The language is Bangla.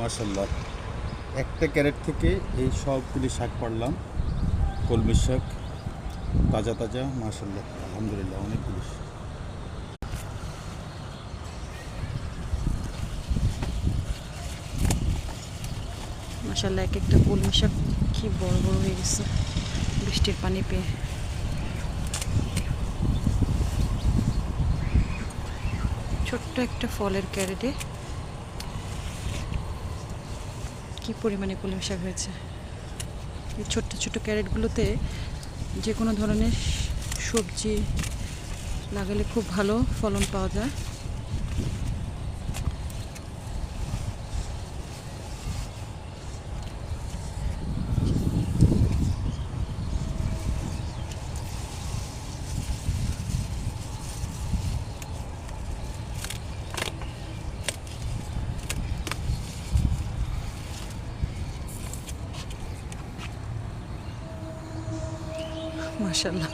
মাশাল্লাহ, একটা ক্যারেট থেকে এই সবগুলি শাক পারলাম। কলমি শাক তাজা তাজা, মাশাল্লাহ, আলহামদুলিল্লাহ, অনেকগুলি। মাশাআল্লাহ, এক একটা কলমি শাক কি বড় বড় হয়ে গেছে বৃষ্টির পানি পেয়ে। ছোট্ট একটা ফলের ক্যারেটে কি পরিমাণে কলমি শাক হয়েছে। এই ছোট্ট ছোট্ট ক্যারেটগুলোতে যে কোনো ধরনের সবজি লাগালে খুব ভালো ফলন পাওয়া যায়। মাশাআল্লাহ।